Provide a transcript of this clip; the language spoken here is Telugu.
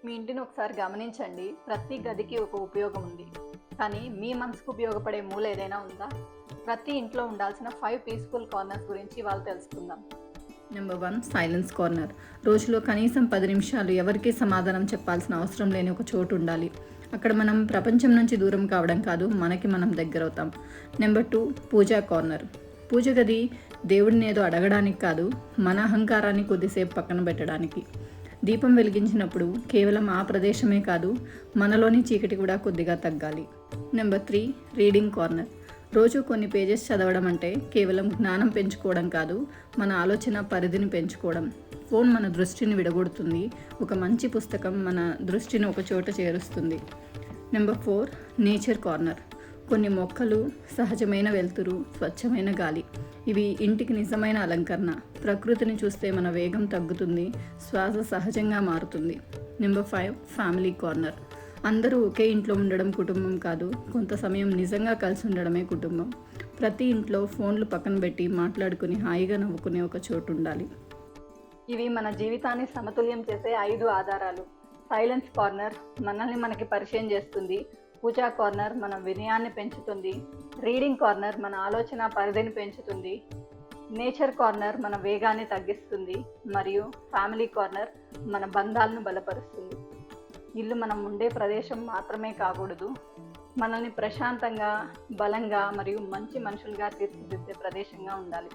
మీ ఇంటిని ఒకసారి గమనించండి. ప్రతి గదికి ఒక ఉపయోగం ఉంది. కానీ మీ మనసుకు ఉపయోగపడే మూల ఏదైనా ఉందా? ప్రతి ఇంట్లో ఉండాల్సిన 5 పీస్‌ఫుల్ కార్నర్స్ గురించి ఇవాళ తెలుసుకుందాం. Number 1 silence corner. రోజులో కనీసం 10 నిమిషాలు ఎవరికీ సమాధానం చెప్పాల్సిన అవసరం లేని ఒక చోటు ఉండాలి. అక్కడ మనం ప్రపంచం నుంచి దూరం కావడం కాదు, మనకి మనం దగ్గరవుతాం. నెంబర్ 2 పూజా కార్నర్. పూజ గది దేవుడిని ఏదో అడగడానికి కాదు, మన అహంకారాన్ని కొద్దిసేపు పక్కన పెట్టడానికి. దీపం వెలిగించినప్పుడు కేవలం ఆ ప్రదేశమే కాదు, మనలోని చీకటి కూడా కొద్దిగా తగ్గాలి. Number 3 reading corner. రోజు కొన్ని పేజెస్ చదవడం అంటే కేవలం జ్ఞానం పెంచుకోవడం కాదు, మన ఆలోచన పరిధిని పెంచుకోవడం. ఫోన్ మన దృష్టిని విడగొడుతుంది, ఒక మంచి పుస్తకం మన దృష్టిని ఒక చోట చేరుస్తుంది. Number 4 nature corner. కొన్ని మొక్కలు, సహజమైన వెలుతురు, స్వచ్ఛమైన గాలి, ఇవి ఇంటికి నిజమైన అలంకరణ. ప్రకృతిని చూస్తే మన వేగం తగ్గుతుంది, శ్వాస సహజంగా మారుతుంది. Number 5 family corner. అందరూ ఒకే ఇంట్లో ఉండడం కుటుంబం కాదు, కొంత సమయం నిజంగా కలిసి ఉండడమే కుటుంబం. ప్రతి ఇంట్లో ఫోన్లు పక్కన పెట్టి మాట్లాడుకుని హాయిగా నవ్వుకునే ఒక చోటు ఉండాలి. ఇవి మన జీవితాన్ని సమతుల్యం చేసే 5 ఆధారాలు. సైలెన్స్ కార్నర్ మనల్ని మనకి పరిచయం చేస్తుంది. పూజా కార్నర్ మన వినయాన్ని పెంచుతుంది. రీడింగ్ కార్నర్ మన ఆలోచన పరిధిని పెంచుతుంది. నేచర్ కార్నర్ మన వేగాన్ని తగ్గిస్తుంది. మరియు ఫ్యామిలీ కార్నర్ మన బంధాలను బలపరుస్తుంది. ఇల్లు మనం ఉండే ప్రదేశం మాత్రమే కాకూడదు, మనల్ని ప్రశాంతంగా, బలంగా మరియు మంచి మనుషులుగా తీర్చిదిద్దే ప్రదేశంగా ఉండాలి.